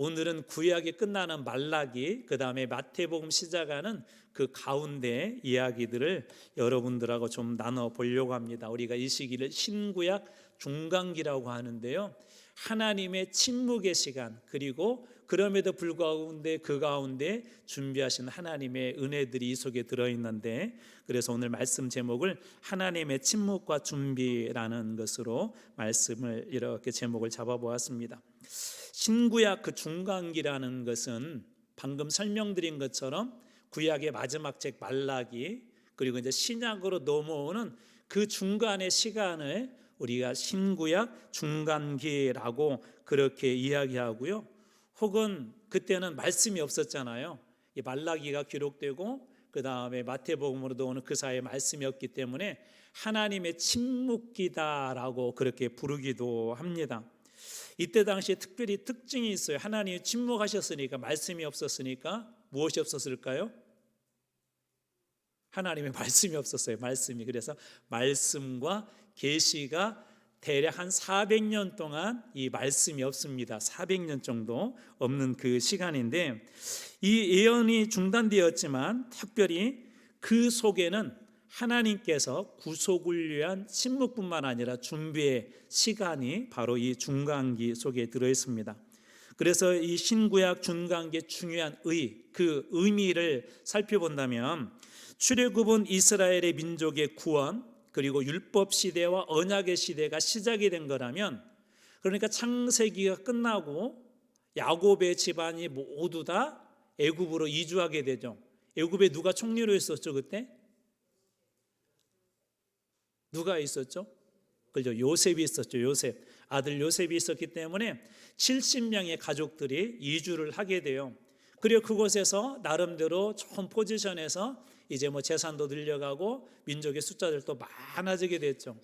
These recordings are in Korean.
오늘은 구약이 끝나는 말라기, 그 다음에 마태복음 시작하는 그 가운데 이야기들을 여러분들하고 좀 나눠보려고 합니다. 우리가 이 시기를 신구약 중간기라고 하는데요, 하나님의 침묵의 시간, 그리고 그럼에도 불구하고 그 가운데 준비하신 하나님의 은혜들이 이 속에 들어있는데, 그래서 오늘 말씀 제목을 하나님의 침묵과 준비라는 것으로 말씀을 이렇게 제목을 잡아보았습니다. 신구약 그 중간기라는 것은 방금 설명드린 것처럼 구약의 마지막 책 말라기, 그리고 이제 신약으로 넘어오는 그 중간의 시간을 우리가 신구약 중간기라고 그렇게 이야기하고요. 혹은 그때는 말씀이 없었잖아요. 이 말라기가 기록되고 그 다음에 마태복음으로도 오는 그 사이에 말씀이 없기 때문에 하나님의 침묵기다라고 그렇게 부르기도 합니다. 이때 당시에 특별히 특징이 있어요. 하나님이 침묵하셨으니까, 말씀이 없었으니까 무엇이 없었을까요? 하나님의 말씀이 없었어요. 말씀이. 그래서 말씀과 계시가 대략 한 400년 동안 이 말씀이 없습니다. 400년 정도 없는 그 시간인데, 이 예언이 중단되었지만 특별히 그 속에는 하나님께서 구속을 위한 침묵뿐만 아니라 준비의 시간이 바로 이 중간기 속에 들어있습니다. 그래서 이 신구약 중간기의 중요한 그 의미를 살펴본다면, 출애굽은 이스라엘의 민족의 구원, 그리고 율법 시대와 언약의 시대가 시작이 된 거라면, 그러니까 창세기가 끝나고 야곱의 집안이 모두 다 애굽으로 이주하게 되죠. 애굽에 누가 총리로 있었죠 그때? 누가 있었죠? 그죠? 요셉이 있었죠. 요셉. 아들 요셉이 있었기 때문에 70명의 가족들이 이주를 하게 돼요. 그리고 그곳에서 나름대로 좋은 포지션에서 이제 재산도 늘려가고 민족의 숫자들도 많아지게 됐죠.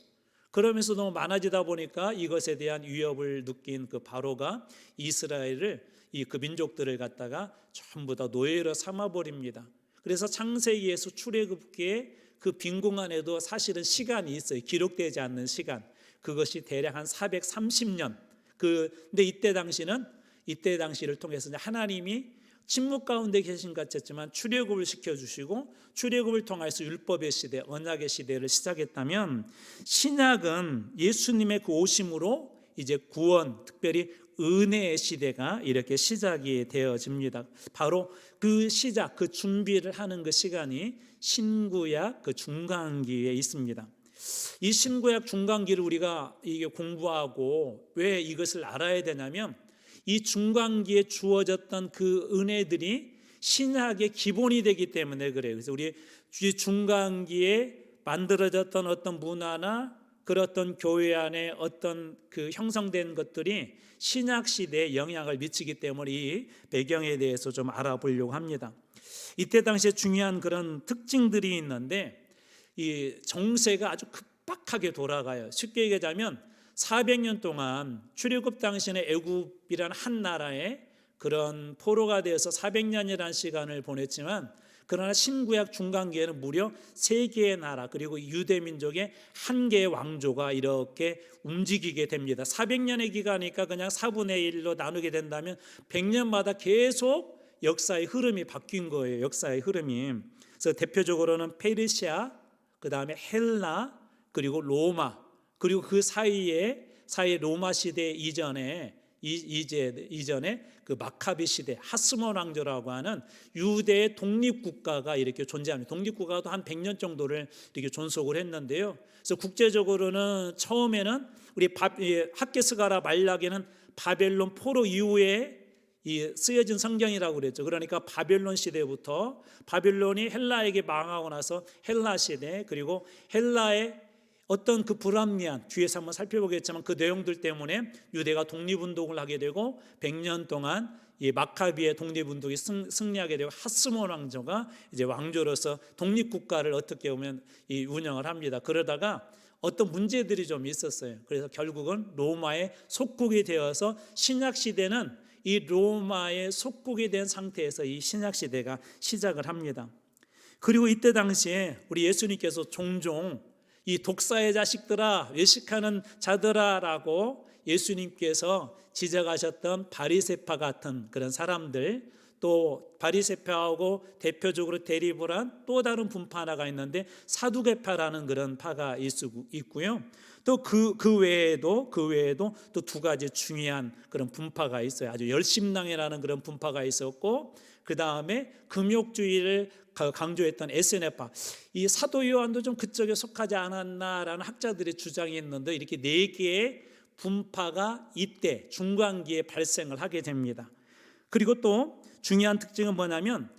그러면서 너무 많아지다 보니까 이것에 대한 위협을 느낀 그 바로가 이스라엘을, 그 민족들을 갖다가 전부 다 노예로 삼아버립니다. 그래서 창세기에서 출애굽기에 그 빈 공간에도 사실은 시간이 있어요. 기록되지 않는 시간. 그것이 대략 한 430년. 근데 이때 당시를 통해서 하나님이 침묵 가운데 계신 것 같았지만 출애굽을 시켜주시고, 출애굽을 통해서 율법의 시대, 언약의 시대를 시작했다면, 신약은 예수님의 그 오심으로 이제 구원, 특별히 은혜의 시대가 이렇게 시작이 되어집니다. 바로 그 시작, 그 준비를 하는 그 시간이 신구약 그 중간기에 있습니다. 이 신구약 중간기를 우리가 이게 공부하고 왜 이것을 알아야 되냐면, 이 중간기에 주어졌던 그 은혜들이 신약의 기본이 되기 때문에 그래요. 그래서 우리 중간기에 만들어졌던 어떤 문화나 그런 교회 안에 어떤 그 형성된 것들이 신약 시대에 영향을 미치기 때문에 이 배경에 대해서 좀 알아보려고 합니다. 이때 당시에 중요한 그런 특징들이 있는데, 이 정세가 아주 급박하게 돌아가요. 쉽게 얘기하자면 400년 동안 출애굽 당시에 애굽이라는 한 나라에 그런 포로가 되어서 400년이라는 시간을 보냈지만, 그러나 신구약 중간기에는 무려 3개의 나라, 그리고 유대 민족의 1개의 왕조가 이렇게 움직이게 됩니다. 400년의 기간이니까 그냥 4분의 1로 나누게 된다면 100년마다 계속 역사의 흐름이 바뀐 거예요. 역사의 흐름이. 그래서 대표적으로는 페르시아, 그 다음에 헬라, 그리고 로마, 그리고 그 사이에 로마 시대 이전에 그 마카비 시대, 하스몬 왕조라고 하는 유대의 독립국가가 이렇게 존재합니다. 독립국가도 한 100년 정도를 이렇게 존속을 했는데요. 그래서 국제적으로는 처음에는 우리 학개스가라 말라기는 바벨론 포로 이후에 쓰여진 성경이라고 그랬죠. 그러니까 바벨론 시대부터, 바벨론이 헬라에게 망하고 나서 헬라 시대, 그리고 헬라의 어떤 그 불합리한, 뒤에서 한번 살펴보겠지만 그 내용들 때문에 유대가 독립운동을 하게 되고 100년 동안 이 마카비의 독립운동이 승리하게 되고 하스몬 왕조가 이제 왕조로서 독립국가를 어떻게 보면 운영을 합니다. 그러다가 어떤 문제들이 좀 있었어요. 그래서 결국은 로마의 속국이 되어서 신약시대는 이 로마의 속국이 된 상태에서 이 신약시대가 시작을 합니다. 그리고 이때 당시에 우리 예수님께서 종종 이 독사의 자식들아, 외식하는 자들아 라고 예수님께서 지적하셨던 바리새파 같은 그런 사람들, 또 바리새파하고 대표적으로 대립을 한 또 다른 분파 하나가 있는데 사두개파라는 그런 파가 있고요. 또 그 외에도 또 두 가지 중요한 그런 분파가 있어요. 아주 열심당이라는 그런 분파가 있었고, 그 다음에 금욕주의를 강조했던 에스네파, 이 사도 요한도 좀 그쪽에 속하지 않았나라는 학자들의 주장이 있는데, 이렇게 네 개의 분파가 이때 중간기에 발생을 하게 됩니다. 그리고 또 중요한 특징은 뭐냐면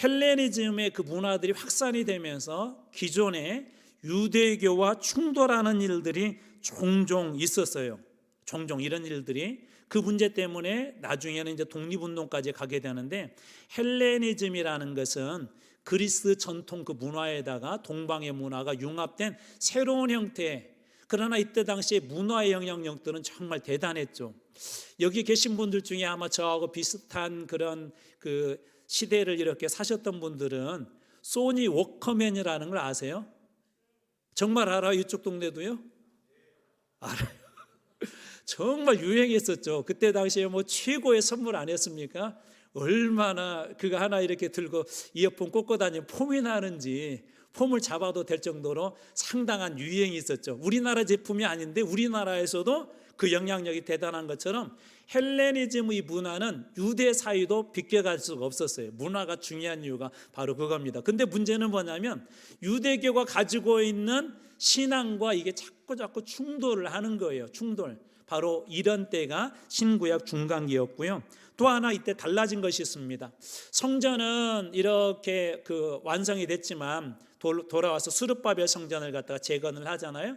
헬레니즘의 그 문화들이 확산이 되면서 기존의 유대교와 충돌하는 일들이 종종 있었어요. 종종 이런 일들이, 그 문제 때문에 나중에는 이제 독립운동까지 가게 되는데, 헬레니즘이라는 것은 그리스 전통 그 문화에다가 동방의 문화가 융합된 새로운 형태의, 그러나 이때 당시에 문화의 영향력들은 정말 대단했죠. 여기 계신 분들 중에 아마 저하고 비슷한 그런 그 시대를 이렇게 사셨던 분들은 소니 워커맨이라는 걸 아세요? 정말 알아요? 이쪽 동네도요? 알아요. 정말 유행했었죠. 그때 당시에 뭐 최고의 선물 아니었습니까? 얼마나 그거 하나 이렇게 들고 이어폰 꽂고 다니면 폼이 나는지, 폼을 잡아도 될 정도로 상당한 유행이 있었죠. 우리나라 제품이 아닌데 우리나라에서도 그 영향력이 대단한 것처럼 헬레니즘의 문화는 유대 사이도 비껴갈 수가 없었어요. 문화가 중요한 이유가 바로 그겁니다. 근데 문제는 뭐냐면 유대교가 가지고 있는 신앙과 이게 자꾸 충돌을 하는 거예요. 충돌. 바로 이런 때가 신구약 중간기였고요. 또 하나 이때 달라진 것이 있습니다. 성전은 이렇게 그 완성이 됐지만 돌아와서 수르바벨 성전을 갖다가 재건을 하잖아요.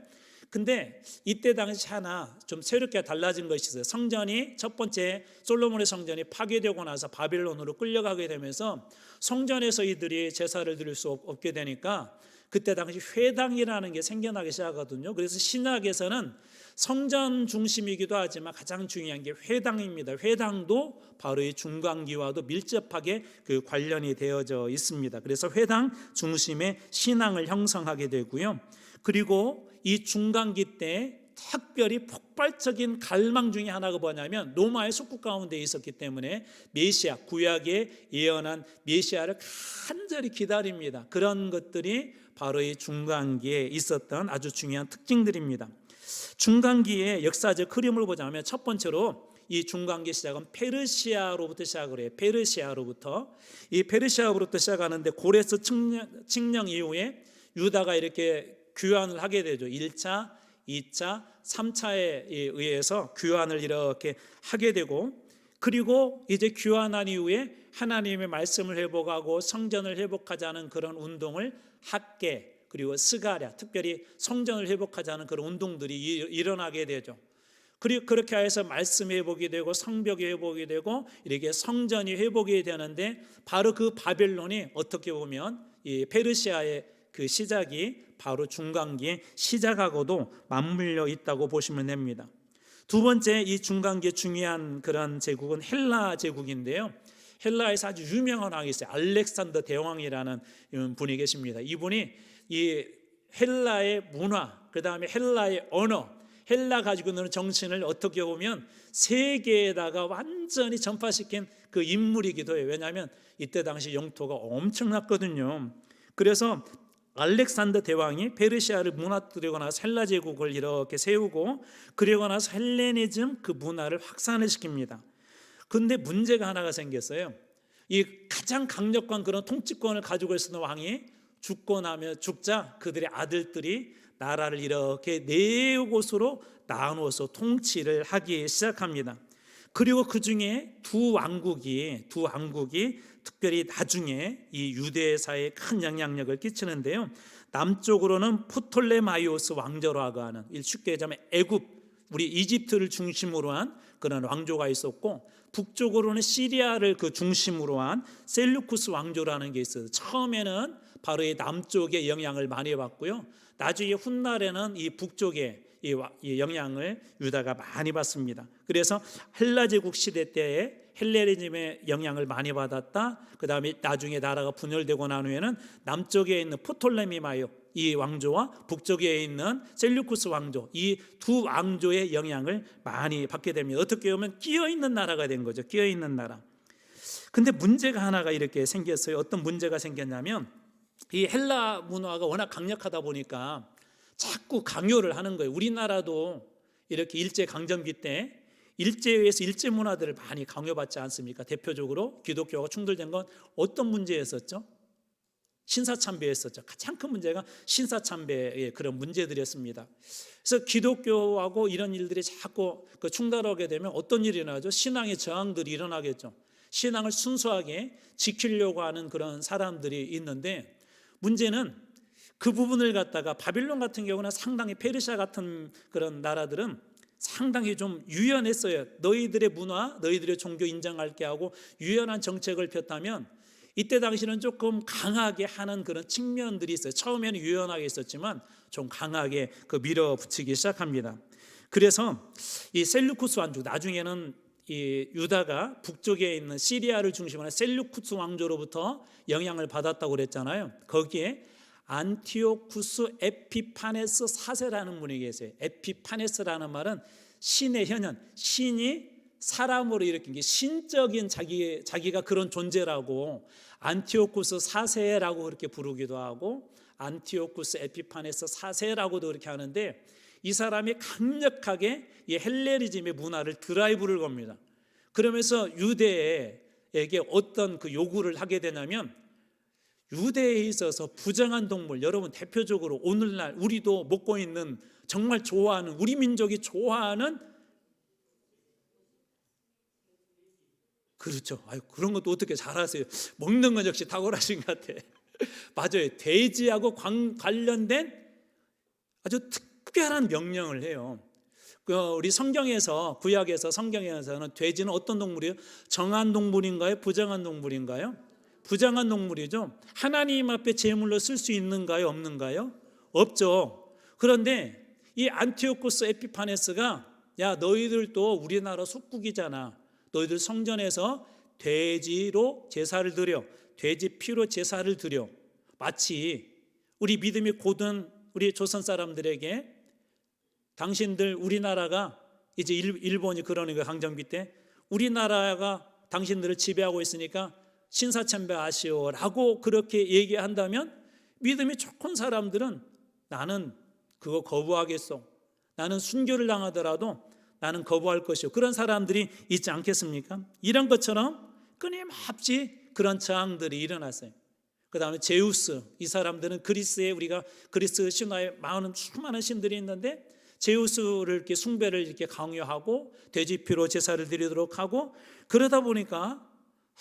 근데 이때 당시 하나 좀 새롭게 달라진 것이 있어요. 성전이 첫 번째 솔로몬의 성전이 파괴되고 나서 바빌론으로 끌려가게 되면서 성전에서 이들이 제사를 드릴 수 없게 되니까 그때 당시 회당이라는 게 생겨나기 시작하거든요. 그래서 신학에서는 성전 중심이기도 하지만 가장 중요한 게 회당입니다. 회당도 바로 이 중간기와도 밀접하게 그 관련이 되어져 있습니다. 그래서 회당 중심의 신앙을 형성하게 되고요. 그리고 이 중간기 때 특별히 폭발적인 갈망 중에 하나가 뭐냐면 로마의 속국 가운데 있었기 때문에 메시아, 구약에 예언한 메시아를 간절히 기다립니다. 그런 것들이 바로 이 중간기에 있었던 아주 중요한 특징들입니다. 중간기의 역사적 흐름을 보자면 첫 번째로 이 중간기 시작은 페르시아로부터 시작을 해요. 이 페르시아로부터 시작하는데 고레스 칙령 이후에 유다가 이렇게 귀환을 하게 되죠. 1차, 2차, 3차에 의해서 귀환을 이렇게 하게 되고, 그리고 이제 귀환한 이후에 하나님의 말씀을 회복하고 성전을 회복하자는 그런 운동을 학계, 그리고 스가랴, 특별히 성전을 회복하자는 그런 운동들이 일어나게 되죠. 그리고 그렇게 해서 말씀 회복이 되고 성벽이 회복이 되고 이렇게 성전이 회복이 되는데, 바로 그 바벨론이 어떻게 보면 이 페르시아의 그 시작이 바로 중간기에 시작하고도 맞물려 있다고 보시면 됩니다. 두 번째, 이 중간기의 중요한 그런 제국은 헬라 제국인데요. 헬라에서 아주 유명한 왕이 있어요. 알렉산더 대왕이라는 분이 계십니다. 이분이 이 헬라의 문화, 그 다음에 헬라의 언어, 헬라 가지고 있는 정신을 어떻게 보면 세계에다가 완전히 전파시킨 그 인물이기도 해요. 왜냐하면 이때 당시 영토가 엄청났거든요. 그래서 알렉산더 대왕이 페르시아를 무너뜨리고 나서 헬라 제국을 이렇게 세우고, 그리고 나서 헬레니즘 그 문화를 확산을 시킵니다. 그런데 문제가 하나가 생겼어요. 이 가장 강력한 그런 통치권을 가지고 있었던 왕이 죽고 나면 죽자 그들의 아들들이 나라를 이렇게 네 곳으로 나누어서 통치를 하기 시작합니다. 그리고 그 중에 두 왕국이 특별히 나중에 이 유대사에 큰 영향력을 끼치는데요. 남쪽으로는 프톨레마이오스 왕조라고 하는, 쉽게 얘기하면 애굽, 우리 이집트를 중심으로 한 그런 왕조가 있었고, 북쪽으로는 시리아를 그 중심으로 한 셀루쿠스 왕조라는 게 있어요. 처음에는 바로 이 남쪽의 영향을 많이 받고요. 나중에 훗날에는 이 북쪽의 이 영향을 유다가 많이 받습니다. 그래서 헬라 제국 시대 때에 헬레니즘의 영향을 많이 받았다. 그 다음에 나중에 나라가 분열되고 난 후에는 남쪽에 있는 프톨레미마요, 이 왕조와 북쪽에 있는 셀류쿠스 왕조, 이 두 왕조의 영향을 많이 받게 됩니다. 어떻게 보면 끼어 있는 나라가 된 거죠. 끼어 있는 나라. 근데 문제가 하나가 이렇게 생겼어요. 어떤 문제가 생겼냐면 이 헬라 문화가 워낙 강력하다 보니까 자꾸 강요를 하는 거예요. 우리나라도 이렇게 일제 강점기 때 일제에 의해서 일제 문화들을 많이 강요받지 않습니까? 대표적으로 기독교가 충돌된 건 어떤 문제였었죠? 신사참배였었죠. 가장 큰 문제가 신사참배의 그런 문제들이었습니다. 그래서 기독교하고 이런 일들이 자꾸 충돌하게 되면 어떤 일이 일어나죠? 신앙의 저항들이 일어나겠죠. 신앙을 순수하게 지키려고 하는 그런 사람들이 있는데, 문제는 그 부분을 갖다가 바빌론 같은 경우는 상당히, 페르시아 같은 그런 나라들은 상당히 좀 유연했어요. 너희들의 문화, 너희들의 종교 인정할게 하고 유연한 정책을 폈다면 이때 당시는 조금 강하게 하는 그런 측면들이 있어요. 처음에는 유연하게 있었지만 좀 강하게 밀어붙이기 시작합니다. 그래서 이 셀루쿠스 왕조, 나중에는 이 유다가 북쪽에 있는 시리아를 중심으로 한 셀루쿠스 왕조로부터 영향을 받았다고 그랬잖아요. 거기에 안티오쿠스 에피파네스 4세라는 분이 계세요. 에피파네스라는 말은 신의 현현, 신이 사람으로 일으킨 게 신적인 자기가 그런 존재라고 안티오쿠스 4세라고 그렇게 부르기도 하고 안티오쿠스 에피파네스 4세라고도 그렇게 하는데, 이 사람이 강력하게 이 헬레니즘의 문화를 드라이브를 겁니다. 그러면서 유대에게 어떤 그 요구를 하게 되냐면, 유대에 있어서 부정한 동물, 여러분 대표적으로 오늘날 우리도 먹고 있는, 정말 좋아하는, 우리 민족이 좋아하는, 그렇죠. 아유, 그런 것도 어떻게 잘하세요. 먹는 건 역시 탁월하신 것 같아. 맞아요. 돼지하고 관련된 아주 특별한 명령을 해요. 우리 성경에서, 구약에서 성경에서는 돼지는 어떤 동물이에요? 정한 동물인가요? 부정한 동물인가요? 부정한 동물이죠. 하나님 앞에 제물로 쓸 수 있는가요? 없는가요? 없죠. 그런데 이 안티오쿠스 에피파네스가, 야, 너희들도 우리나라 속국이잖아. 너희들 성전에서 돼지로 제사를 드려, 돼지 피로 제사를 드려. 마치 우리 믿음이 고든 우리 조선 사람들에게, 당신들 우리나라가 이제 일본이 그러니까 강점기 때 우리나라가 당신들을 지배하고 있으니까 신사참배하시오라고 그렇게 얘기한다면, 믿음이 좋은 사람들은 나는 그거 거부하겠소. 나는 순교를 당하더라도 나는 거부할 것이요. 그런 사람들이 있지 않겠습니까? 이런 것처럼 끊임없이 그런 저항들이 일어났어요. 그 다음에 제우스, 이 사람들은 그리스에, 우리가 그리스 신화에 많은 수많은 신들이 있는데 제우스를 이렇게 숭배를 이렇게 강요하고 돼지피로 제사를 드리도록 하고, 그러다 보니까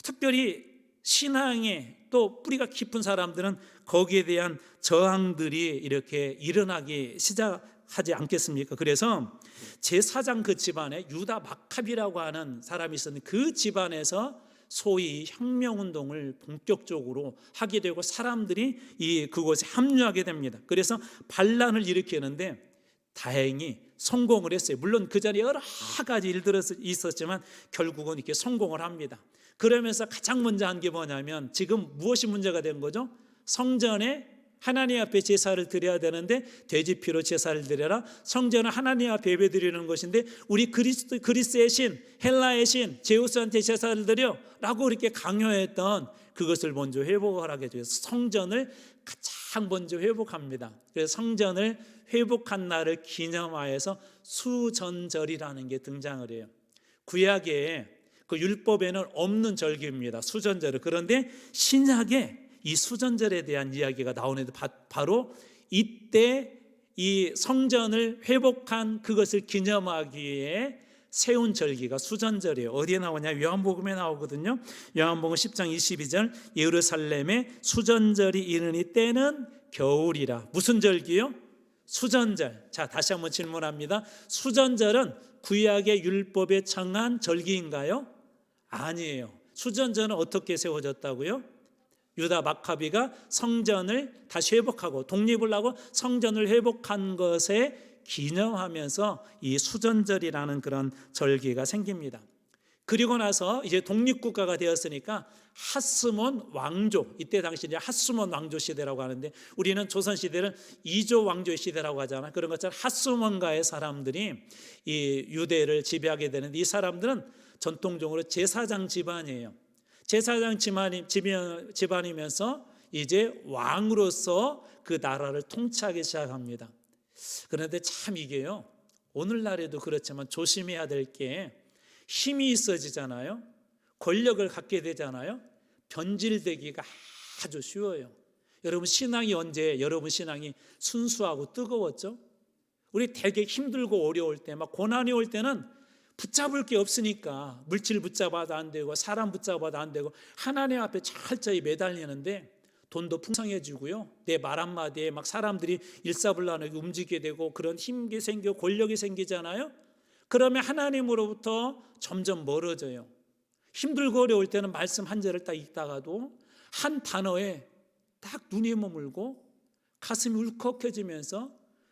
특별히 신앙에 또 뿌리가 깊은 사람들은 거기에 대한 저항들이 이렇게 일어나기 시작하지 않겠습니까? 그래서 제4장 그 집안에 유다 마카비라고 하는 사람이 있었는데, 그 집안에서 소위 혁명운동을 본격적으로 하게 되고 사람들이 그곳에 합류하게 됩니다. 그래서 반란을 일으키는데 다행히 성공을 했어요. 물론 그 전에 여러 가지 일들이 있었지만 결국은 이렇게 성공을 합니다. 그러면서 가장 먼저 한 게 뭐냐면, 지금 무엇이 문제가 된 거죠? 성전에 하나님 앞에 제사를 드려야 되는데 돼지피로 제사를 드려라. 성전은 하나님 앞에 예배드리는 것인데 우리 그리스의 신, 헬라의 신 제우스한테 제사를 드려 라고 이렇게 강요했던 그것을 먼저 회복을 하게 돼서 성전을 가장 먼저 회복합니다. 그래서 성전을 회복한 날을 기념하여서 수전절이라는 게 등장을 해요. 구약에 그 율법에는 없는 절기입니다. 수전절은. 그런데 신약에 이 수전절에 대한 이야기가 나오는데 바로 이때 이 성전을 회복한 그것을 기념하기 위해 세운 절기가 수전절이에요. 어디에 나오냐? 요한복음에 나오거든요. 요한복음 10장 22절, 예루살렘에 수전절이 이르니 때는 겨울이라. 무슨 절기요? 수전절. 자, 다시 한번 질문합니다. 수전절은 구약의 율법에 정한 절기인가요? 아니에요. 수전절은 어떻게 세워졌다고요? 유다 마카비가 성전을 다시 회복하고 독립을 하고 성전을 회복한 것에 기념하면서 이 수전절이라는 그런 절기가 생깁니다. 그리고 나서 이제 독립국가가 되었으니까 핫스몬 왕조, 이때 당시 이제 핫스몬 왕조 시대라고 하는데 우리는 조선 시대는 이조 왕조의 시대라고 하잖아요. 그런 것처럼 핫스몬가의 사람들이 이 유대를 지배하게 되는데 이 사람들은 전통적으로 제사장 집안이에요. 제사장 집안이면서 이제 왕으로서 그 나라를 통치하기 시작합니다. 그런데 참 이게요, 오늘날에도 그렇지만 조심해야 될 게 힘이 있어지잖아요. 권력을 갖게 되잖아요. 변질되기가 아주 쉬워요. 여러분 신앙이 언제 여러분 신앙이 순수하고 뜨거웠죠? 우리 되게 힘들고 어려울 때, 막 고난이 올 때는 붙잡을 게 없으니까 물질 붙잡아도 안 되고 사람 붙잡아도 안 되고 하나님 앞에 철저히 매달리는데 돈도 풍성해지고요. 내 말 한마디에 막 사람들이 일사불란하게 움직이게 되고 그런 힘이 생겨 권력이 생기잖아요. 그러면 하나님으로부터 점점 멀어져요. 힘들고 어려울 때는 말씀 한 절을 딱 읽다가도 한 단어에 딱 눈이 머물고 가슴이 울컥해지면서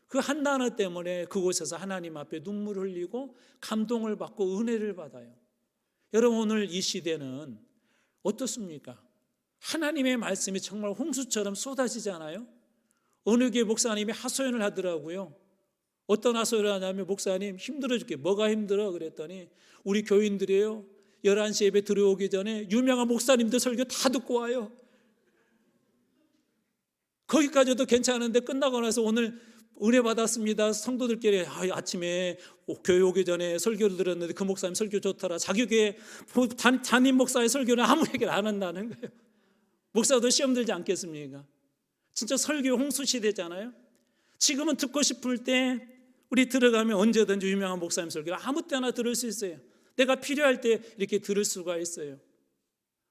그 한 단어 때문에 그곳에서 하나님 앞에 눈물을 흘리고 감동을 받고 은혜를 받아요. 여러분 오늘 이 시대는 어떻습니까? 하나님의 말씀이 정말 홍수처럼 쏟아지잖아요. 어느 교회 목사님이 하소연을 하더라고요. 어떤 하소연을 하냐면 목사님 힘들어 죽게. 뭐가 힘들어? 그랬더니 우리 교인들이에요 11시 예배 들어오기 전에 유명한 목사님들 설교 다 듣고 와요. 거기까지도 괜찮은데 끝나고 나서 오늘 은혜 받았습니다. 성도들끼리 아침에 교회 오기 전에 설교를 들었는데 그 목사님 설교 좋더라. 자기 교회 담임 목사의 설교는 아무 얘기를 안 한다는 거예요. 목사도 시험 들지 않겠습니까? 진짜 설교 홍수 시대잖아요. 지금은 듣고 싶을 때 우리 들어가면 언제든지 유명한 목사님 설교를 아무 때나 들을 수 있어요. 내가 필요할 때 이렇게 들을 수가 있어요.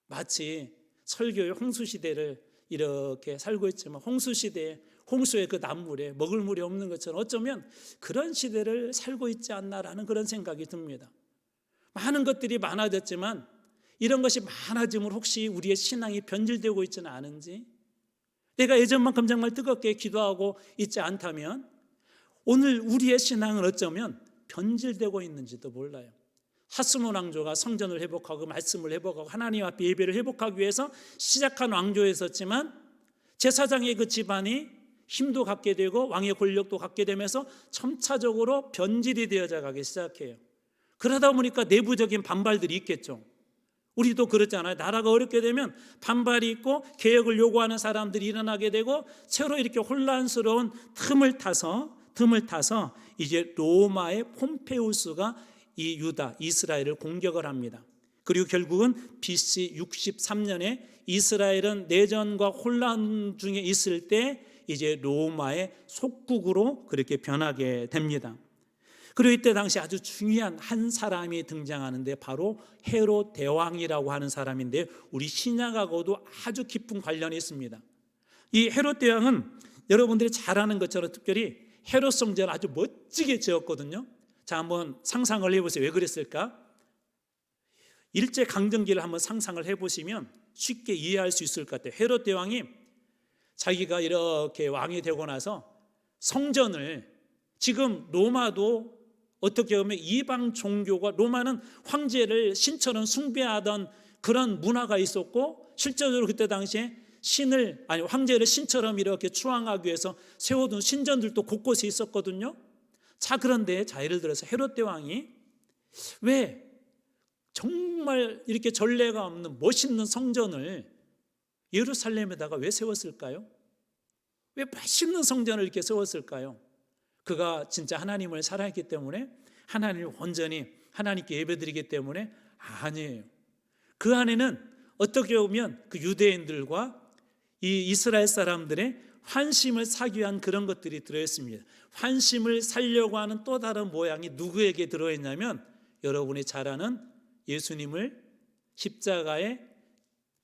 마치 설교의 홍수 시대를 이렇게 살고 있지만 홍수 시대에 홍수의 그 남물에 먹을 물이 없는 것처럼 어쩌면 그런 시대를 살고 있지 않나라는 그런 생각이 듭니다. 많은 것들이 많아졌지만 이런 것이 많아지면 혹시 우리의 신앙이 변질되고 있지는 않은지, 내가 예전만큼 정말 뜨겁게 기도하고 있지 않다면 오늘 우리의 신앙은 어쩌면 변질되고 있는지도 몰라요. 핫스몬 왕조가 성전을 회복하고 말씀을 회복하고 하나님 앞에 예배를 회복하기 위해서 시작한 왕조였었지만 제사장의 그 집안이 힘도 갖게 되고 왕의 권력도 갖게 되면서 점차적으로 변질이 되어져 가기 시작해요. 그러다 보니까 내부적인 반발들이 있겠죠. 우리도 그렇잖아요. 나라가 어렵게 되면 반발이 있고 개혁을 요구하는 사람들이 일어나게 되고 새로 이렇게 혼란스러운 틈을 타서 이제 로마의 폼페우스가 이 유다, 이스라엘을 공격을 합니다. 그리고 결국은 BC 63년에 이스라엘은 내전과 혼란 중에 있을 때 이제 로마의 속국으로 그렇게 변하게 됩니다. 그리고 이때 당시 아주 중요한 한 사람이 등장하는데 바로 헤롯 대왕이라고 하는 사람인데 우리 신약하고도 아주 깊은 관련이 있습니다. 이 헤롯 대왕은 여러분들이 잘 아는 것처럼 특별히 헤롯 성전을 아주 멋지게 지었거든요. 자, 한번 상상을 해보세요. 왜 그랬을까? 일제강점기를 한번 상상을 해보시면 쉽게 이해할 수 있을 것 같아요. 헤롯 대왕이 자기가 이렇게 왕이 되고 나서 성전을, 지금 로마도 어떻게 보면 이방 종교가, 로마는 황제를 신처럼 숭배하던 그런 문화가 있었고 실제로 그때 당시에 황제를 신처럼 이렇게 추앙하기 위해서 세워둔 신전들도 곳곳에 있었거든요. 자, 그런데 예를 들어서 헤롯 대왕이 왜 정말 이렇게 전례가 없는 멋있는 성전을 예루살렘에다가 왜 세웠을까요? 왜 멋있는 성전을 이렇게 세웠을까요? 그가 진짜 하나님을 사랑했기 때문에, 하나님을 온전히 하나님께 예배드리기 때문에? 아니에요. 그 안에는 어떻게 보면 그 유대인들과 이 이스라엘 사람들의 환심을 사기 위한 그런 것들이 들어있습니다. 환심을 살려고 하는 또 다른 모양이 누구에게 들어있냐면 여러분이 잘 아는 예수님을 십자가에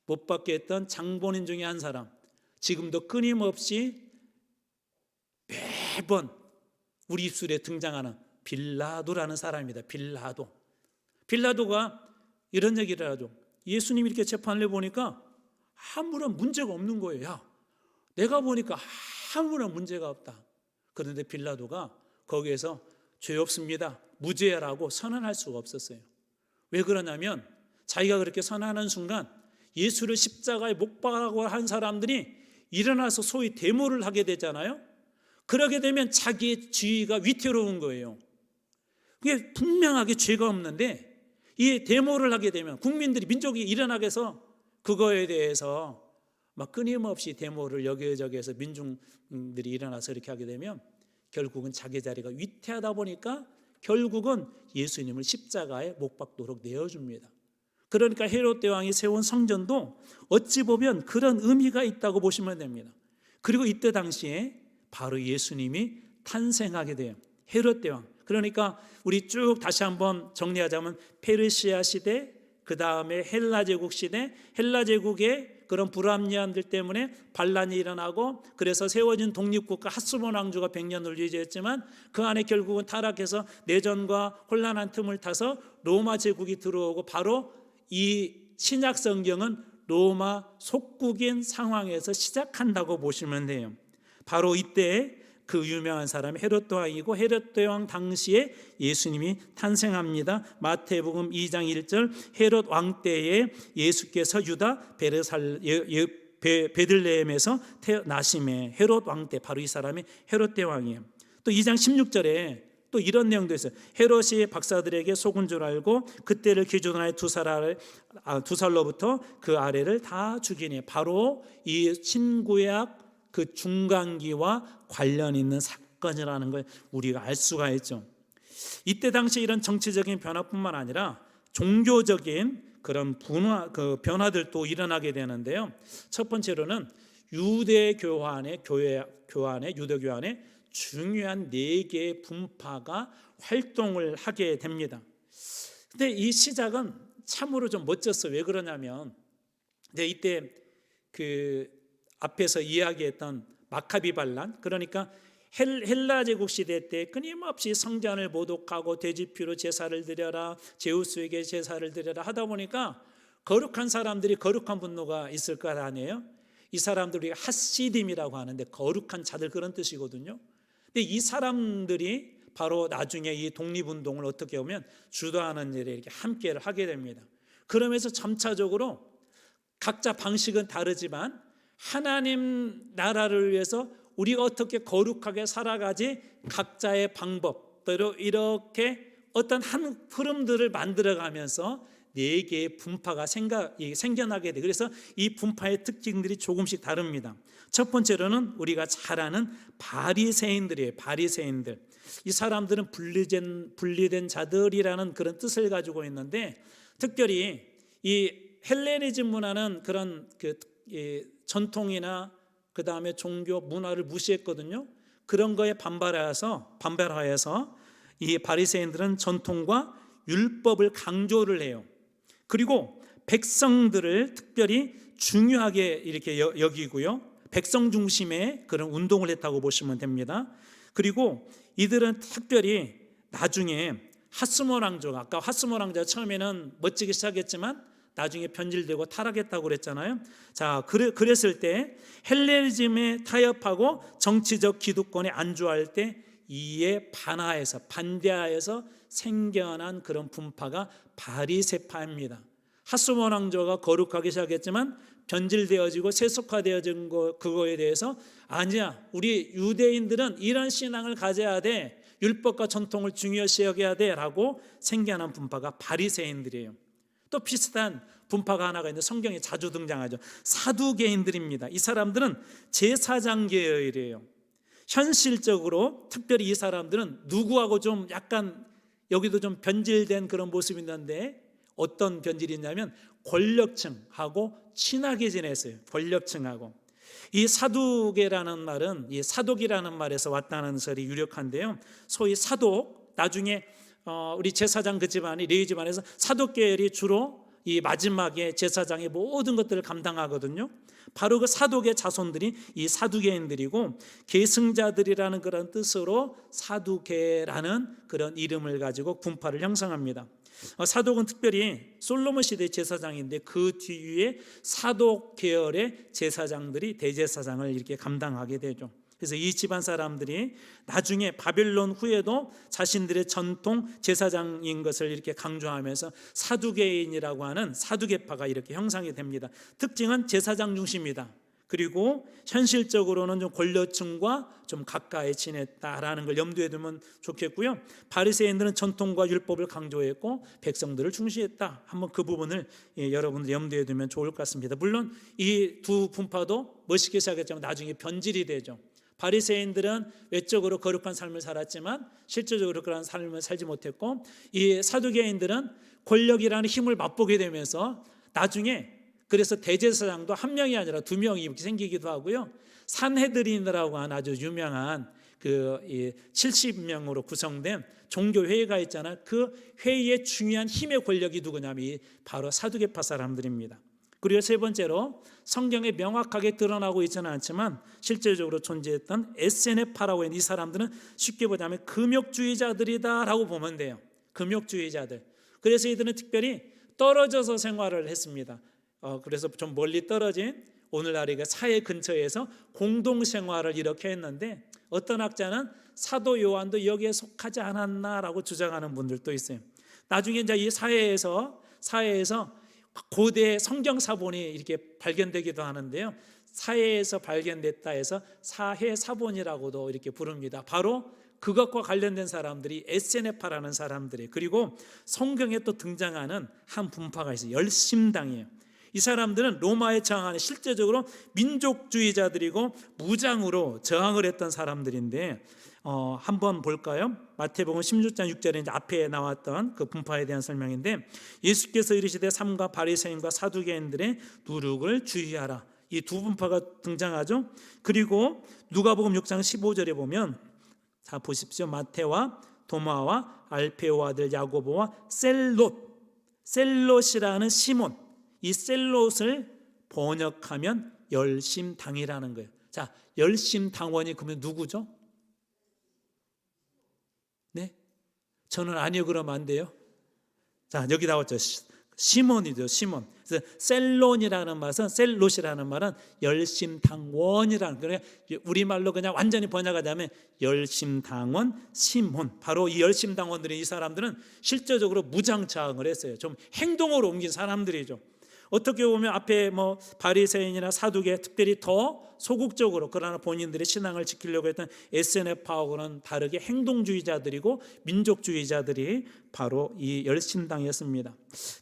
못 박게 했던 장본인 중에 한 사람, 지금도 끊임없이 매번 우리 입술에 등장하는 빌라도라는 사람입니다. 빌라도가 이런 얘기를 하죠. 예수님이 이렇게 재판을 해보니까 아무런 문제가 없는 거예요. 야, 내가 보니까 아무런 문제가 없다. 그런데 빌라도가 거기에서 죄 없습니다, 무죄라고 선언할 수가 없었어요. 왜 그러냐면 자기가 그렇게 선언하는 순간 예수를 십자가에 못 박으라고 한 사람들이 일어나서 소위 데모를 하게 되잖아요. 그러게 되면 자기의 지위가 위태로운 거예요. 그게 분명하게 죄가 없는데 이 데모를 하게 되면 국민들이 민족이 일어나게 해서 그거에 대해서 막 끊임없이 데모를 여기저기에서 민중들이 일어나서 이렇게 하게 되면 결국은 자기 자리가 위태하다 보니까 결국은 예수님을 십자가에 못 박도록 내어줍니다. 그러니까 헤롯 대왕이 세운 성전도 어찌 보면 그런 의미가 있다고 보시면 됩니다. 그리고 이때 당시에 바로 예수님이 탄생하게 돼요. 헤롯 대왕. 그러니까 우리 쭉 다시 한번 정리하자면 페르시아 시대, 그 다음에 헬라 제국 시대, 헬라 제국의 그런 불합리함들 때문에 반란이 일어나고 그래서 세워진 독립국가 하스몬 왕조가 100년을 유지했지만 그 안에 결국은 타락해서 내전과 혼란한 틈을 타서 로마 제국이 들어오고 바로 이 신약 성경은 로마 속국인 상황에서 시작한다고 보시면 돼요. 바로 이때 그 유명한 사람이 헤롯 대왕이고 헤롯 대왕 당시에 예수님이 탄생합니다. 마태복음 2장 1절 헤롯 왕 때에 예수께서 유다 베들레헴에서 태어나심에 헤롯 왕 때 바로 이 사람이 헤롯 대왕이에요. 또 2장 16절에 또 이런 내용도 있어요. 헤롯이 박사들에게 속은 줄 알고 그때를 기준하여 두 살로부터 그 아래를 다 죽이니 바로 이 신구약 그 중간기와 관련 있는 사건이라는 걸 우리가 알 수가 있죠. 이때 당시 이런 정치적인 변화뿐만 아니라 종교적인 그런 변화들도 일어나게 되는데요. 첫 번째로는 유대교 안의 유대교 안에 중요한 4개의 분파가 활동을 하게 됩니다. 근데 이 시작은 참으로 좀 멋졌어요. 왜 그러냐면 이때 그 앞에서 이야기했던 마카비 반란, 그러니까 헬라 제국 시대 때 끊임없이 성전을 모독하고 돼지피로 제사를 드려라, 제우스에게 제사를 드려라 하다 보니까 거룩한 사람들이 거룩한 분노가 있을 것 아니에요. 이 사람들이 하시딤이라고 하는데 거룩한 자들 그런 뜻이거든요. 근데 이 사람들이 바로 나중에 이 독립운동을 어떻게 보면 주도하는 일에 이렇게 함께를 하게 됩니다. 그러면서 점차적으로 각자 방식은 다르지만 하나님 나라를 위해서 우리가 어떻게 거룩하게 살아가지 각자의 방법대로 이렇게 어떤 한 흐름들을 만들어가면서 4개의 분파가 생겨나게 돼. 그래서 이 분파의 특징들이 조금씩 다릅니다. 첫 번째로는 우리가 잘 아는 바리새인들이에요. 바리새인들. 이 사람들은 분리된 자들이라는 그런 뜻을 가지고 있는데 특별히 이 헬레니즘 문화는 그런 전통이나 그 다음에 종교 문화를 무시했거든요. 그런 거에 반발하여서 이 바리새인들은 전통과 율법을 강조를 해요. 그리고 백성들을 특별히 중요하게 이렇게 여기고요. 백성 중심의 그런 운동을 했다고 보시면 됩니다. 그리고 이들은 특별히 나중에 하스몬 왕조가, 아까 하스몬 왕조가 처음에는 멋지게 시작했지만 나중에 변질되고 타락했다고 그랬잖아요. 자, 그랬을 때 헬레니즘에 타협하고 정치적 기득권에 안주할 때 이에 반대하여서 생겨난 그런 분파가 바리새파입니다. 하스몬 왕조가 거룩하게 시작했지만 변질되어지고 세속화되어진 그거에 대해서 아니야, 우리 유대인들은 이런 신앙을 가져야 돼, 율법과 전통을 중요시 여겨야 돼 라고 생겨난 분파가 바리새인들이에요. 또 비슷한 분파가 하나가 있는데 성경에 자주 등장하죠. 사두개인들입니다. 이 사람들은 제사장 계열이에요. 현실적으로 특별히 이 사람들은 누구하고 좀 약간 여기도 좀 변질된 그런 모습이 있는데 어떤 변질이 있냐면 권력층하고 친하게 지냈어요. 권력층하고. 이 사두개라는 말은 이 사독이라는 말에서 왔다는 설이 유력한데요. 소위 사독, 나중에 우리 제사장 그 집안이 레위 집안에서 사독 계열이 주로 이 마지막에 제사장의 모든 것들을 감당하거든요. 바로 그 사독의 자손들이 이 사두개인들이고 계승자들이라는 그런 뜻으로 사두개라는 그런 이름을 가지고 분파를 형성합니다. 사독은 특별히 솔로몬 시대 제사장인데 그 뒤에 사독 계열의 제사장들이 대제사장을 이렇게 감당하게 되죠. 그래서 이 집안 사람들이 나중에 바벨론 후에도 자신들의 전통 제사장인 것을 이렇게 강조하면서 사두개인이라고 하는 사두개파가 이렇게 형성이 됩니다. 특징은 제사장 중심이다. 그리고 현실적으로는 좀 권력층과 좀 가까이 지냈다라는 걸 염두에 두면 좋겠고요. 바리새인들은 전통과 율법을 강조했고 백성들을 중시했다. 한번 그 부분을 여러분들 염두에 두면 좋을 것 같습니다. 물론 이 두 분파도 멋있게 시작했지만 나중에 변질이 되죠. 바리새인들은 외적으로 거룩한 삶을 살았지만 실질적으로 그런 삶을 살지 못했고, 이 사두개인들은 권력이라는 힘을 맛보게 되면서 나중에 그래서 대제사장도 한 명이 아니라 두 명이 이렇게 생기기도 하고요. 산헤드린이라고 하는 아주 유명한 그 70명으로 구성된 종교 회의가 있잖아요. 그 회의의 중요한 힘의 권력이 누구냐면 바로 사두개파 사람들입니다. 그리고 세 번째로 성경에 명확하게 드러나고 있지는 않지만 실제적으로 존재했던 에세네파라고 하는 이 사람들은 쉽게 보자면 금욕주의자들이다라고 보면 돼요. 금욕주의자들. 그래서 이들은 특별히 떨어져서 생활을 했습니다. 그래서 좀 멀리 떨어진 오늘날의 사회 근처에서 공동생활을 이렇게 했는데, 어떤 학자는 사도 요한도 여기에 속하지 않았나라고 주장하는 분들도 있어요. 나중에 이제 이 사회에서 고대 성경 사본이 이렇게 발견되기도 하는데요. 사회에서 발견됐다 해서 사회 사본이라고도 이렇게 부릅니다. 바로 그것과 관련된 사람들이 에세네파라는 사람들이, 그리고 성경에 또 등장하는 한 분파가 있어요. 열심당이에요. 이 사람들은 로마에 저항하는 실제적으로 민족주의자들이고 무장으로 저항을 했던 사람들인데, 한번 볼까요? 마태복음 16장 6절에 이제 앞에 나왔던 그 분파에 대한 설명인데, 예수께서 이르시되 삼가 바리새인과 사두개인들의 누룩을 주의하라. 이 두 분파가 등장하죠. 그리고 누가복음 6장 15절에 보면, 자 보십시오. 마태와 도마와 알페오 아들 야고보와 셀롯이라는 시몬, 이 셀롯을 번역하면 열심당이라는 거예요. 자, 열심당원이 그러면 누구죠? 네? 저는 아니요 그러면 안 돼요. 자, 여기 나왔죠. 시몬이죠. 시몬. 그래서 셀롯이라는 말은 열심당원이라는, 그러니까 우리말로 그냥 완전히 번역하자면 열심당원 시몬. 바로 이 열심당원들이, 이 사람들은 실제적으로 무장저항을 했어요. 좀 행동으로 옮긴 사람들이죠. 어떻게 보면 앞에 바리새인이나 사두개, 특별히 더 소극적으로 그러나 본인들의 신앙을 지키려고 했던 에세네파하고는 다르게 행동주의자들이고 민족주의자들이 바로 이 열심당이었습니다.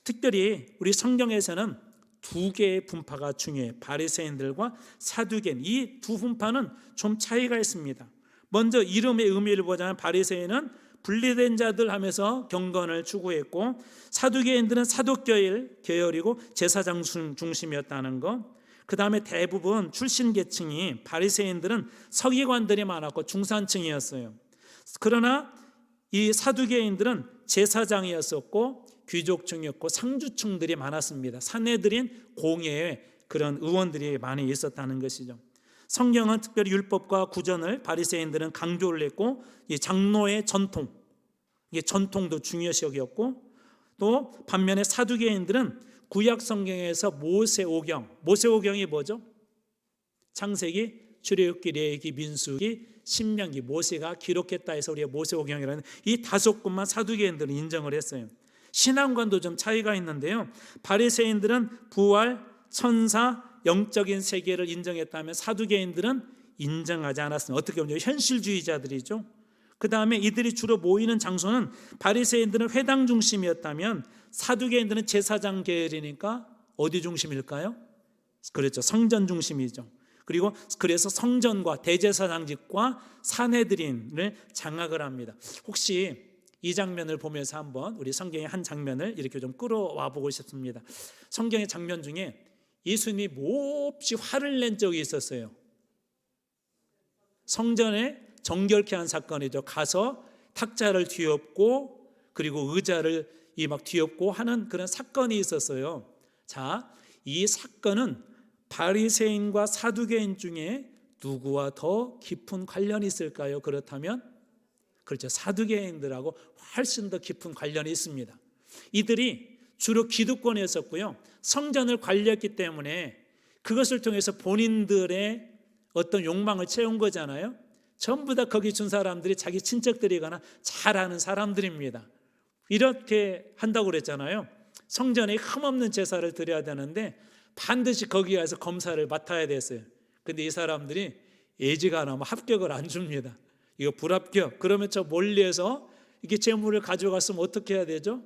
특별히 우리 성경에서는 두 개의 분파가 중요해요. 바리새인들과 사두개인, 이 두 분파는 좀 차이가 있습니다. 먼저 이름의 의미를 보자면 바리새인은 분리된 자들 하면서 경건을 추구했고, 사두개인들은 사독교일 계열이고 제사장 중심이었다는 것. 그 다음에 대부분 출신 계층이, 바리새인들은 서기관들이 많았고 중산층이었어요. 그러나 이 사두개인들은 제사장이었었고 귀족층이었고 상주층들이 많았습니다. 산헤드린 공회에 그런 의원들이 많이 있었다는 것이죠. 성경은 특별히 율법과 구전을 바리새인들은 강조를 했고, 이 장로의 전통, 이게 전통도 중요시 여겼고, 또 반면에 사두개인들은 구약 성경에서 모세오경이 뭐죠? 창세기, 출애굽기, 레위기, 민수기, 신명기, 모세가 기록했다 해서 우리가 모세오경이라는 이 다섯 것만 사두개인들은 인정을 했어요. 신앙관도 좀 차이가 있는데요. 바리새인들은 부활, 천사, 영적인 세계를 인정했다면 사두개인들은 인정하지 않았습니다. 어떻게 보면 현실주의자들이죠. 그 다음에 이들이 주로 모이는 장소는, 바리새인들은 회당 중심이었다면 사두개인들은 제사장 계열이니까 어디 중심일까요? 그렇죠. 성전 중심이죠. 그리고 그래서 성전과 대제사장직과 산헤드린을 장악을 합니다. 혹시 이 장면을 보면서 한번 우리 성경의 한 장면을 이렇게 좀 끌어와 보고 싶습니다. 성경의 장면 중에 예수님이 몹시 화를 낸 적이 있었어요. 성전에 정결케 한 사건이죠. 가서 탁자를 뒤엎고 그리고 의자를 막 뒤엎고 하는 그런 사건이 있었어요. 자, 이 사건은 바리새인과 사두개인 중에 누구와 더 깊은 관련이 있을까요? 그렇다면 그렇죠. 사두개인들하고 훨씬 더 깊은 관련이 있습니다. 이들이 주로 기득권이었었고요. 성전을 관리했기 때문에 그것을 통해서 본인들의 어떤 욕망을 채운 거잖아요. 전부 다 거기 준 사람들이 자기 친척들이거나 잘 아는 사람들입니다. 이렇게 한다고 그랬잖아요. 성전에 흠없는 제사를 드려야 되는데 반드시 거기 가서 검사를 맡아야 됐어요. 근데 이 사람들이 예지가 안 하면 합격을 안 줍니다. 이거 불합격. 그러면 저 멀리에서 이게 재물을 가져갔으면 어떻게 해야 되죠?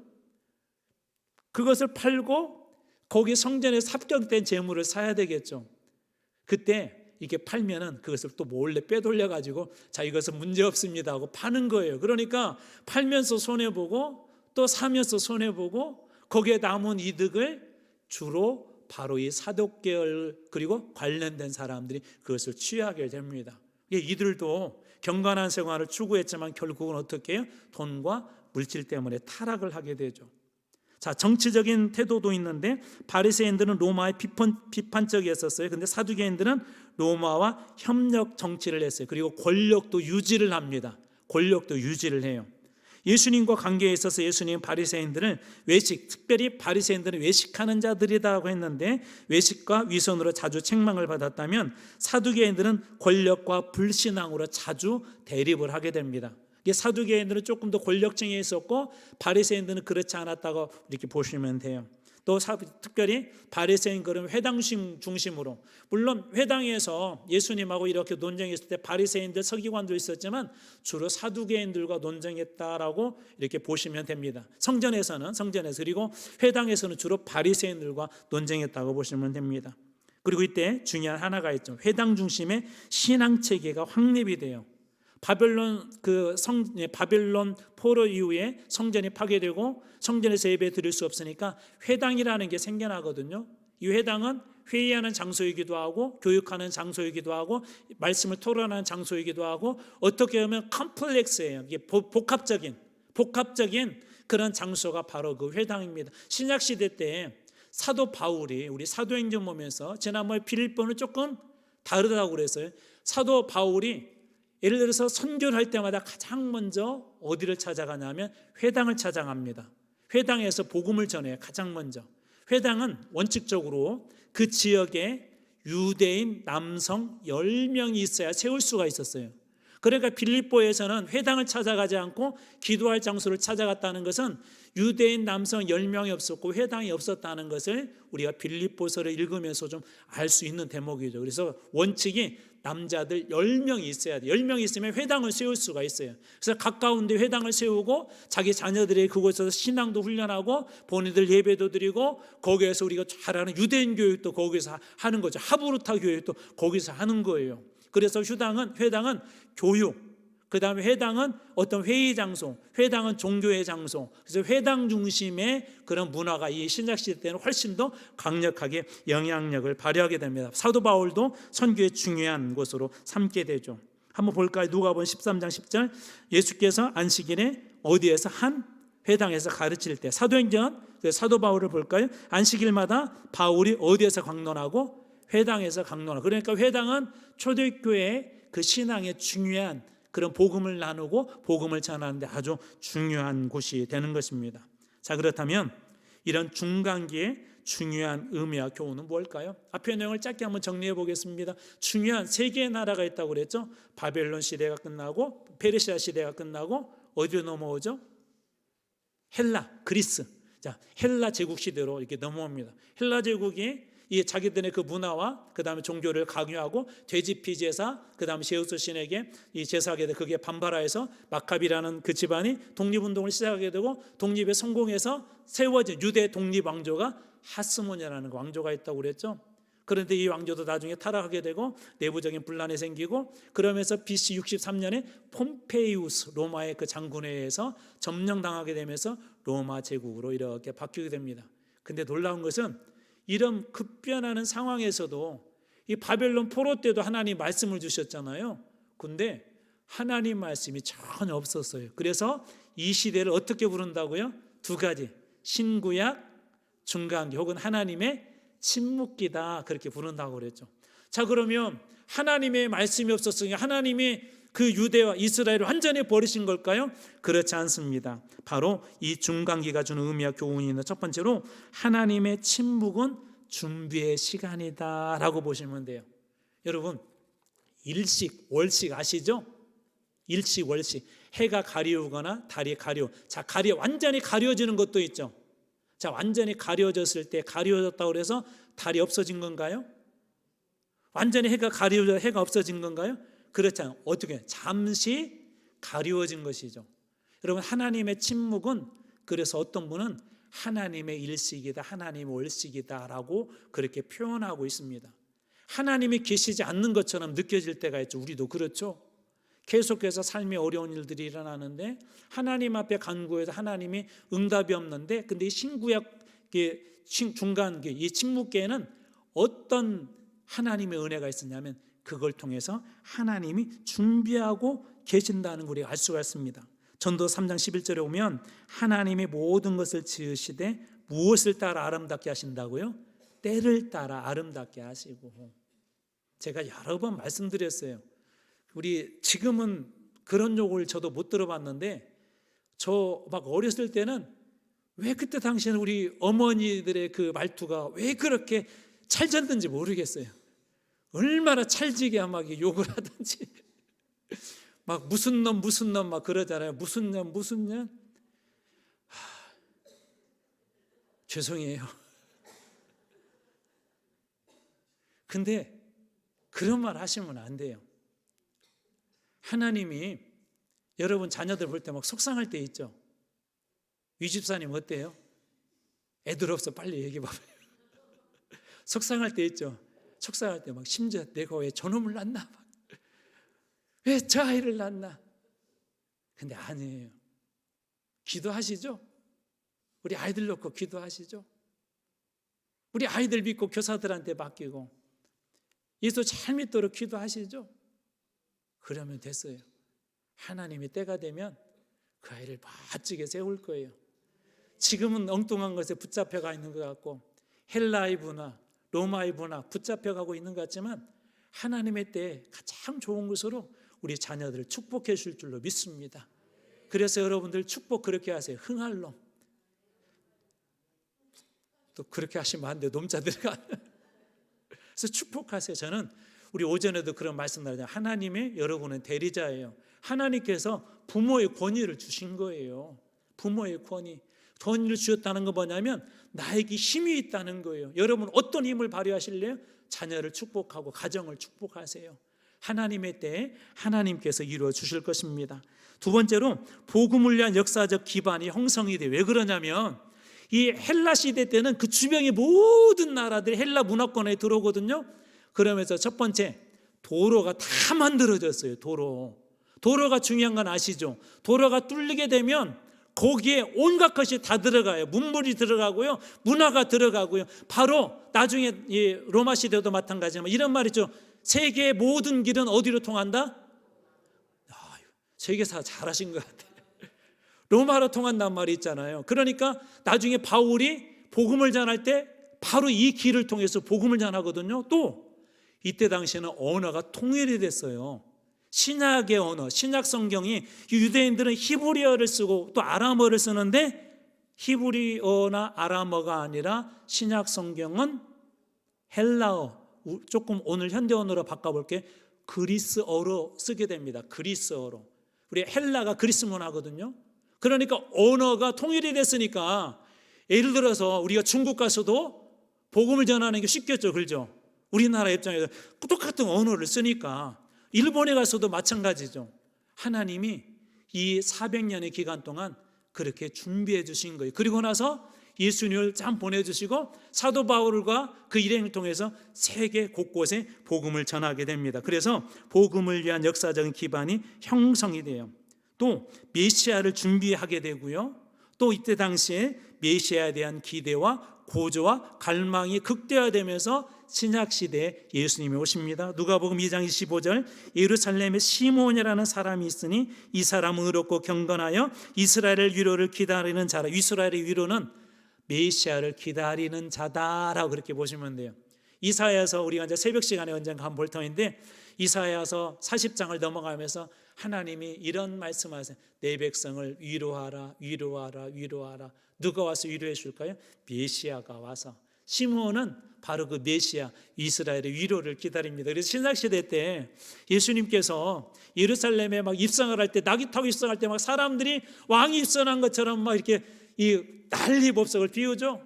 그것을 팔고 거기 성전에서 합격된 재물을 사야 되겠죠. 그때 이게 팔면은 그것을 또 몰래 빼돌려 가지고 자, 이것은 문제 없습니다 하고 파는 거예요. 그러니까 팔면서 손해 보고 또 사면서 손해 보고 거기에 남은 이득을 주로 바로 이 사독계열 그리고 관련된 사람들이 그것을 취하게 됩니다. 이들도 경건한 생활을 추구했지만 결국은 어떻게 해요? 돈과 물질 때문에 타락을 하게 되죠. 자, 정치적인 태도도 있는데 바리새인들은 로마에 비판적이었었어요. 근데 사두개인들은 로마와 협력 정치를 했어요. 그리고 권력도 유지를 합니다. 권력도 유지를 해요. 예수님과 관계에 있어서 예수님은 바리새인들을 특별히 바리새인들은 외식하는 자들이라고 했는데 외식과 위선으로 자주 책망을 받았다면 사두개인들은 권력과 불신앙으로 자주 대립을 하게 됩니다. 사두개인들은 조금 더 권력층에 있었고 바리새인들은 그렇지 않았다고 이렇게 보시면 돼요. 또 특별히 바리새인 그런 회당 중심으로, 물론 회당에서 예수님하고 이렇게 논쟁했을 때 바리새인들 서기관도 있었지만 주로 사두개인들과 논쟁했다라고 이렇게 보시면 됩니다. 성전에서 그리고 회당에서는 주로 바리새인들과 논쟁했다고 보시면 됩니다. 그리고 이때 중요한 하나가 있죠. 회당 중심의 신앙 체계가 확립이 돼요. 바벨론 포로 이후에 성전이 파괴되고 성전에서 예배 드릴 수 없으니까 회당이라는 게 생겨나거든요. 이 회당은 회의하는 장소이기도 하고 교육하는 장소이기도 하고 말씀을 토론하는 장소이기도 하고 어떻게 보면 컴플렉스예요. 이게 복합적인 그런 장소가 바로 그 회당입니다. 신약 시대 때 사도 바울이 우리 사도행전 보면서 지난번에 빌립보는 조금 다르다고 그랬어요. 사도 바울이 예를 들어서 선교를 할 때마다 가장 먼저 어디를 찾아가냐면 회당을 찾아갑니다. 회당에서 복음을 전해요. 가장 먼저. 회당은 원칙적으로 그 지역에 유대인 남성 10명이 있어야 세울 수가 있었어요. 그러니까 빌립보에서는 회당을 찾아가지 않고 기도할 장소를 찾아갔다는 것은 유대인 남성 10명이 없었고 회당이 없었다는 것을 우리가 빌립보서를 읽으면서 좀 알 수 있는 대목이죠. 그래서 원칙이 남자들 10명이 있어야 돼요. 10명이 있으면 회당을 세울 수가 있어요. 그래서 가까운 데 회당을 세우고 자기 자녀들이 그곳에서 신앙도 훈련하고 본인들 예배도 드리고 거기에서 우리가 잘 아는 유대인 교육도 거기서 하는 거죠. 하브루타 교육도 거기서 하는 거예요. 그래서 회당은 교육, 그 다음에 회당은 어떤 회의 장소, 회당은 종교의 장소. 그래서 회당 중심의 그런 문화가 이 신약시대 때는 훨씬 더 강력하게 영향력을 발휘하게 됩니다. 사도 바울도 선교의 중요한 곳으로 삼게 되죠. 한번 볼까요? 누가복음 13장 10절. 예수께서 안식일에 어디에서 한 회당에서 가르칠 때, 사도행전 사도 바울을 볼까요? 안식일마다 바울이 어디에서 강론하고 회당에서 강론하고. 그러니까 회당은 초대교회의 그 신앙의 중요한 그런 복음을 나누고 복음을 전하는데 아주 중요한 곳이 되는 것입니다. 자, 그렇다면 이런 중간기의 중요한 의미와 교훈은 뭘까요? 앞의 내용을 짧게 한번 정리해 보겠습니다. 중요한 세 개의 나라가 있다고 그랬죠. 바벨론 시대가 끝나고 페르시아 시대가 끝나고 어디로 넘어오죠? 헬라, 그리스. 자, 헬라 제국 시대로 이렇게 넘어옵니다. 헬라 제국이 이 자기들의 그 문화와 그 다음에 종교를 강요하고 돼지피 제사, 그 다음에 제우스 신에게 이 제사하게 돼 그게 반발하여서 마카비라는 그 집안이 독립운동을 시작하게 되고 독립에 성공해서 세워진 유대 독립 왕조가 하스모니아라는 왕조가 있다고 그랬죠. 그런데 이 왕조도 나중에 타락하게 되고 내부적인 분란이 생기고 그러면서 BC 63년에 폼페이우스 로마의 그 장군에 의해서 점령당하게 되면서 로마 제국으로 이렇게 바뀌게 됩니다. 근데 놀라운 것은 이런 급변하는 상황에서도 이 바벨론 포로 때도 하나님 말씀을 주셨잖아요. 근데 하나님 말씀이 전혀 없었어요. 그래서 이 시대를 어떻게 부른다고요? 두 가지, 신구약, 중간기 혹은 하나님의 침묵기다, 그렇게 부른다고 그랬죠. 자, 그러면 하나님의 말씀이 없었으니 하나님이 그 유대와 이스라엘을 완전히 버리신 걸까요? 그렇지 않습니다. 바로 이 중간기가 주는 의미와 교훈이 있는 첫 번째로 하나님의 침묵은 준비의 시간이다 라고 보시면 돼요. 여러분, 일식, 월식 아시죠? 일식, 월식. 해가 가리우거나 달이 가리우. 자, 완전히 가려지는 것도 있죠. 자, 완전히 가려졌을 때 가려졌다고 해서 달이 없어진 건가요? 완전히 해가 가리워져 해가 없어진 건가요? 그렇지 않아요. 어떻게? 잠시 가리워진 것이죠. 여러분, 하나님의 침묵은 그래서 어떤 분은 하나님의 일식이다, 하나님의 월식이다라고 그렇게 표현하고 있습니다. 하나님이 계시지 않는 것처럼 느껴질 때가 있죠. 우리도 그렇죠. 계속해서 삶에 어려운 일들이 일어나는데 하나님 앞에 간구해서 하나님이 응답이 없는데, 근데 이 신구약 중간 이 침묵기에는 어떤 하나님의 은혜가 있었냐면 그걸 통해서 하나님이 준비하고 계신다는 걸 우리가 알 수가 있습니다. 전도 3장 11절에 보면 하나님이 모든 것을 지으시되 무엇을 따라 아름답게 하신다고요? 때를 따라 아름답게 하시고. 제가 여러 번 말씀드렸어요. 우리 지금은 그런 욕을 저도 못 들어봤는데 저 막 어렸을 때는 왜 그때 당시에는 우리 어머니들의 그 말투가 왜 그렇게 찰졌는지 모르겠어요. 얼마나 찰지게 막 욕을 하든지 막 무슨 놈 막 그러잖아요. 무슨 년 죄송해요. 근데 그런 말 하시면 안 돼요. 하나님이 여러분 자녀들 볼 때 막 속상할 때 있죠. 위 집사님 어때요? 애들 없어 빨리 얘기해 봐봐요. 속상할 때 있죠. 속상할 때 막 심지어 내가 왜 저놈을 낳나, 왜 저 아이를 낳나. 근데 아니에요. 기도하시죠. 우리 아이들 놓고 기도하시죠. 우리 아이들 믿고 교사들한테 맡기고 예수 잘 믿도록 기도하시죠. 그러면 됐어요. 하나님이 때가 되면 그 아이를 멋지게 세울 거예요. 지금은 엉뚱한 것에 붙잡혀가 있는 것 같고 헬라이브나 로마이브나 붙잡혀가고 있는 것 같지만 하나님의 때에 가장 좋은 것으로 우리 자녀들을 축복해 줄 줄로 믿습니다. 그래서 여러분들 축복 그렇게 하세요. 흥할 놈. 또 그렇게 하시면 안 돼요. 놈자 들어가. 그래서 축복하세요. 저는 우리 오전에도 그런 말씀 나잖아요. 하나님의 여러분은 대리자예요. 하나님께서 부모의 권위를 주신 거예요. 부모의 권위를 주셨다는 건 뭐냐면 나에게 힘이 있다는 거예요. 여러분 어떤 힘을 발휘하실래요? 자녀를 축복하고 가정을 축복하세요. 하나님의 때에 하나님께서 이루어 주실 것입니다. 두 번째로 복음을 위한 역사적 기반이 형성이 돼요. 왜 그러냐면 이 헬라 시대 때는 그 주변의 모든 나라들이 헬라 문화권에 들어오거든요. 그러면서 첫 번째 도로가 다 만들어졌어요. 도로가 중요한 건 아시죠? 도로가 뚫리게 되면 거기에 온갖 것이 다 들어가요. 문물이 들어가고요, 문화가 들어가고요. 바로 나중에 로마 시대도 마찬가지지만 이런 말이죠. 세계의 모든 길은 어디로 통한다? 세계사 잘하신 것 같아요. 로마로 통한다는 말이 있잖아요. 그러니까 나중에 바울이 복음을 전할 때 바로 이 길을 통해서 복음을 전하거든요. 또 이때 당시에는 언어가 통일이 됐어요. 신약의 언어, 신약 성경이 유대인들은 히브리어를 쓰고 또 아람어를 쓰는데 히브리어나 아람어가 아니라 신약 성경은 헬라어, 조금 오늘 현대 언어로 바꿔볼게. 그리스어로 쓰게 됩니다. 그리스어로. 우리 헬라가 그리스 문화거든요. 그러니까 언어가 통일이 됐으니까 예를 들어서 우리가 중국 가서도 복음을 전하는 게 쉽겠죠. 그렇죠? 우리나라 입장에서 똑같은 언어를 쓰니까 일본에 가서도 마찬가지죠. 하나님이 이 400년의 기간 동안 그렇게 준비해 주신 거예요. 그리고 나서 예수님을 참 보내주시고 사도 바울과 그 일행을 통해서 세계 곳곳에 복음을 전하게 됩니다. 그래서 복음을 위한 역사적인 기반이 형성이 돼요. 또 메시아를 준비하게 되고요. 또 이때 당시에 메시아에 대한 기대와 고조와 갈망이 극대화되면서 신약시대에 예수님이 오십니다. 누가복음 2장 25절 예루살렘에 시몬이라는 사람이 있으니 이 사람은 의롭고 경건하여 이스라엘의 위로를 기다리는 자라. 이스라엘의 위로는 메시아를 기다리는 자다라고 그렇게 보시면 돼요. 이사야서 우리가 이제 새벽 시간에 언젠가 한번 볼 터인데 이사야서 40장을 넘어가면서 하나님이 이런 말씀하세요. 내 백성을 위로하라, 위로하라, 위로하라. 누가 와서 위로해 줄까요? 메시아가 와서. 시므온은 바로 그 메시아 이스라엘의 위로를 기다립니다. 그래서 신약시대 때 예수님께서 예루살렘에 막 입성을 할 때 낙이 타고 입성할 때 막 사람들이 왕이 입성한 것처럼 막 이렇게 이 난리법석을 비우죠.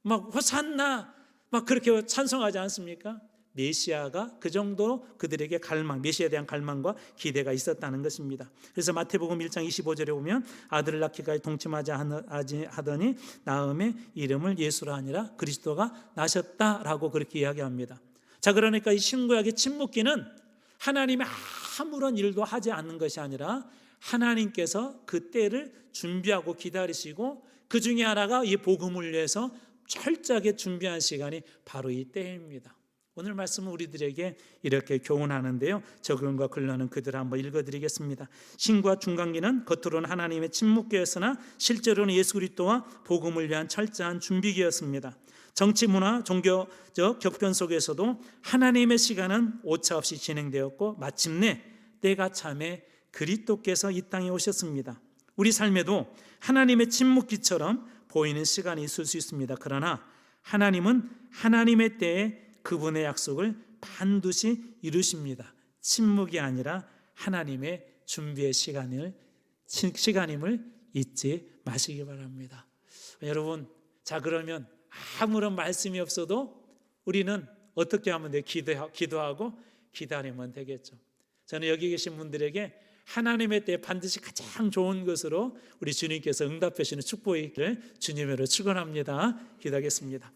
막 호산나 막 그렇게 찬송하지 않습니까? 메시아가 그 정도로 그들에게 메시아에 대한 갈망과 기대가 있었다는 것입니다. 그래서 마태복음 1장 25절에 보면 아들을 낳기까지 동침하지 하더니 나음의 이름을 예수라 하니라 그리스도가 나셨다라고 그렇게 이야기합니다. 자, 그러니까 이 신구약의 침묵기는 하나님의 아무런 일도 하지 않는 것이 아니라 하나님께서 그 때를 준비하고 기다리시고 그 중에 하나가 이 복음을 위해서 철저하게 준비한 시간이 바로 이 때입니다. 오늘 말씀은 우리들에게 이렇게 교훈하는데요. 적용과 근로는 그대로 한번 읽어드리겠습니다. 신과 중간기는 겉으로는 하나님의 침묵기였으나 실제로는 예수 그리스도와 복음을 위한 철저한 준비기였습니다. 정치, 문화, 종교적 격변 속에서도 하나님의 시간은 오차없이 진행되었고 마침내 때가 참에 그리스도께서 이 땅에 오셨습니다. 우리 삶에도 하나님의 침묵기처럼 보이는 시간이 있을 수 있습니다. 그러나 하나님은 하나님의 때에 그분의 약속을 반드시 이루십니다. 침묵이 아니라 하나님의 준비의 시간임을 잊지 마시기 바랍니다. 여러분, 자, 그러면 아무런 말씀이 없어도 우리는 어떻게 하면 돼요? 기도하고 기다리면 되겠죠. 저는 여기 계신 분들에게 하나님의 때에 반드시 가장 좋은 것으로 우리 주님께서 응답하시는 축복의 길을 주님으로 축원합니다. 기도하겠습니다.